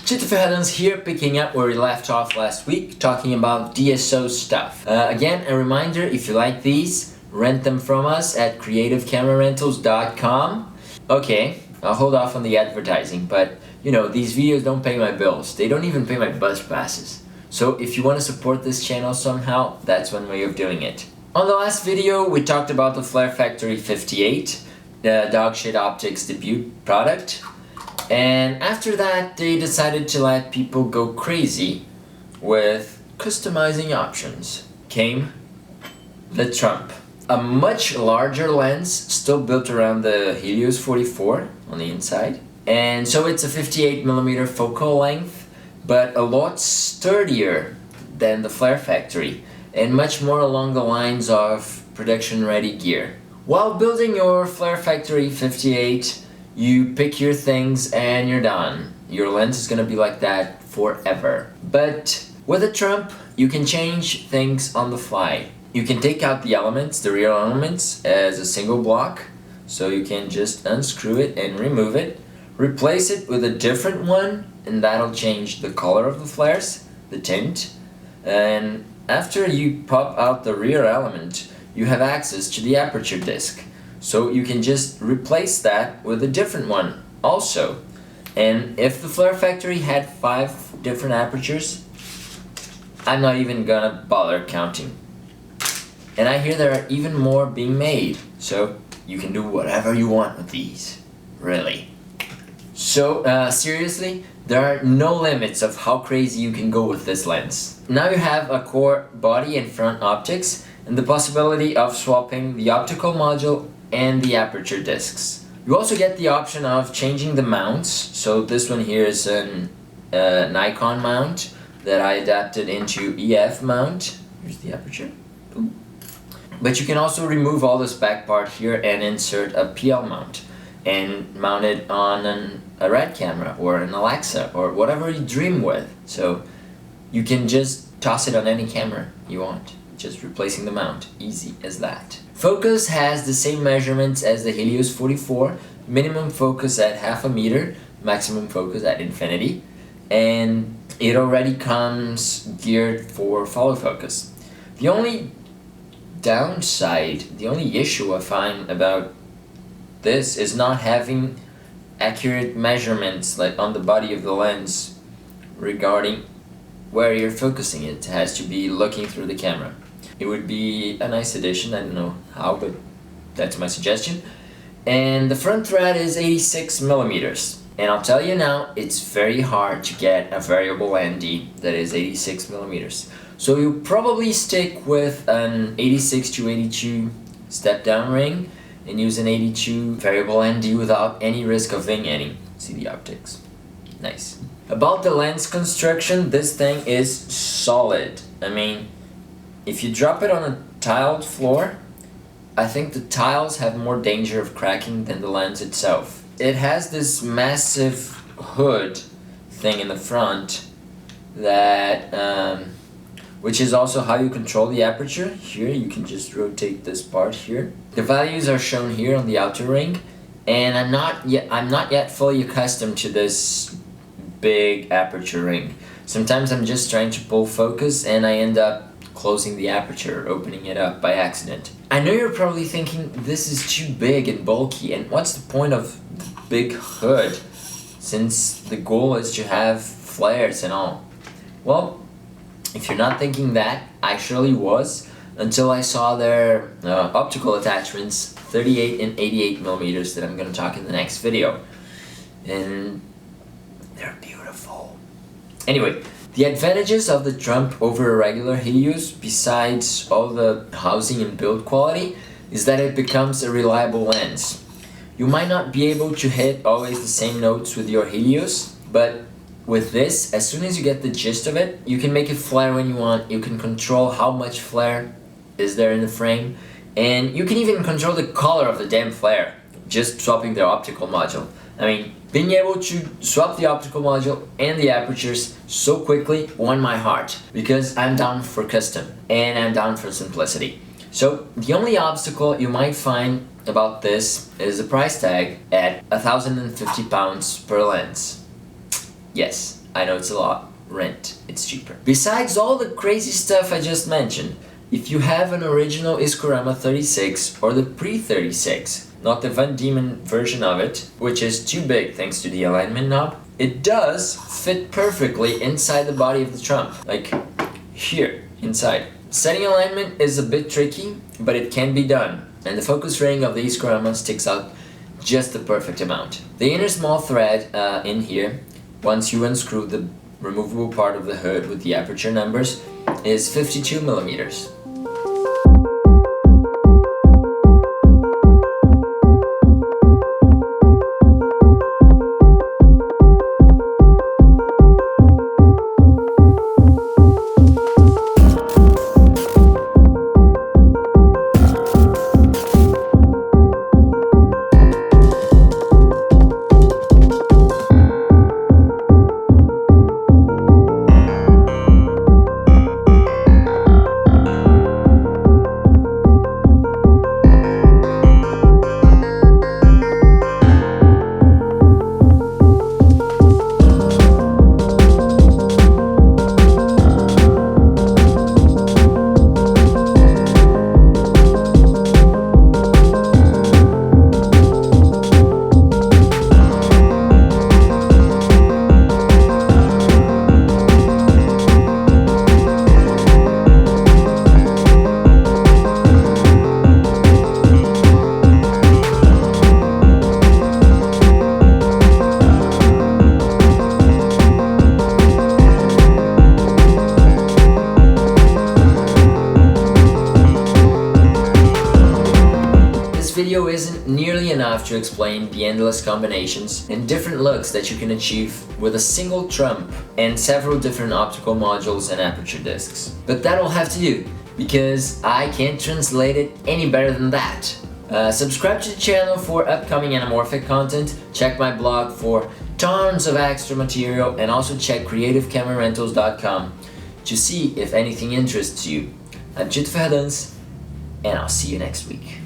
Helios here, picking up where we left off last week, talking about DSO stuff. Again, a reminder, if you like these, rent them from us at creativecamerarentals.com. Okay, I'll hold off on the advertising, but you know, these videos don't pay my bills. They don't even pay my bus passes. So if you want to support this channel somehow, that's one way of doing it. On the last video, we talked about the Flare Factory 58, the DogSchidt Optiks debut product. And after that, they decided to let people go crazy with customizing options. Came the Trump. A much larger lens, still built around the Helios 44 on the inside. And so it's a 58mm focal length, but a lot sturdier than the Flare Factory, and much more along the lines of production-ready gear. While building your Flare Factory 58, you pick your things and you're done. Your lens is gonna be like that forever. But with a Trump, you can change things on the fly. You can take out the elements, the rear elements, as a single block. So you can just unscrew it and remove it. Replace it with a different one, and that'll change the color of the flares, the tint. And after you pop out the rear element, you have access to the aperture disc. So you can just replace that with a different one also. And if the Flare Factory had 5 different apertures, I'm not even gonna bother counting. And I hear there are even more being made, so you can do whatever you want with these, really. So seriously, there are no limits of how crazy you can go with this lens. Now you have a core body and front optics, and the possibility of swapping the optical module and the aperture discs. You also get the option of changing the mounts. So this one here is an Nikon mount that I adapted into EF mount. Here's the aperture. Ooh. But you can also remove all this back part here and insert a PL mount and mount it on a RED camera or an Alexa or whatever you dream with. So you can just toss it on any camera you want. Just replacing the mount, easy as that. Focus has the same measurements as the Helios 44, minimum focus at 0.5 meter, maximum focus at infinity, and it already comes geared for follow focus. The only downside, the only issue I find about this is not having accurate measurements like on the body of the lens regarding where you're focusing it. It has to be looking through the camera. It would be a nice addition, I don't know how, but that's my suggestion. And the front thread is 86mm. And I'll tell you now, it's very hard to get a variable ND that is 86mm. So you probably stick with an 86 to 82 step down ring and use an 82 variable ND without any risk of vignetting. See the optics. Nice. About the lens construction, this thing is solid. I mean, if you drop it on a tiled floor, I think the tiles have more danger of cracking than the lens itself. It has this massive hood thing in the front that, which is also how you control the aperture. Here you can just rotate this part here. The values are shown here on the outer ring, and I'm not yet fully accustomed to this big aperture ring. Sometimes I'm just trying to pull focus and I end up closing the aperture, opening it up by accident. I know you're probably thinking this is too big and bulky, and what's the point of the big hood since the goal is to have flares and all? Well, if you're not thinking that, I surely was until I saw their optical attachments, 38 and 88mm, that I'm going to talk in the next video. And they're beautiful. Anyway, the advantages of the Trump over a regular Helios, besides all the housing and build quality, is that it becomes a reliable lens. You might not be able to hit always the same notes with your Helios, but with this, as soon as you get the gist of it, you can make it flare when you want, you can control how much flare is there in the frame, and you can even control the color of the damn flare, just swapping the optical module. I mean, being able to swap the optical module and the apertures so quickly won my heart, because I'm down for custom and I'm down for simplicity. So the only obstacle you might find about this is the price tag at £1,050 per lens. Yes, I know it's a lot. Rent, it's cheaper. Besides all the crazy stuff I just mentioned, if you have an original Iskorama 36 or the pre-36, not the Van Diemen version of it, which is too big thanks to the alignment knob, it does fit perfectly inside the body of the trump, like here, inside. Setting alignment is a bit tricky, but it can be done, and the focus ring of the Iskorama sticks out just the perfect amount. The inner small thread in here, once you unscrew the removable part of the hood with the aperture numbers, is 52 millimeters. Video isn't nearly enough to explain the endless combinations and different looks that you can achieve with a single trump and several different optical modules and aperture discs. But that'll have to do, because I can't translate it any better than that. Subscribe to the channel for upcoming Anamorphic content, check my blog for tons of extra material, and also check creativecamerarentals.com to see if anything interests you. I'm Chit Ferdans, and I'll see you next week.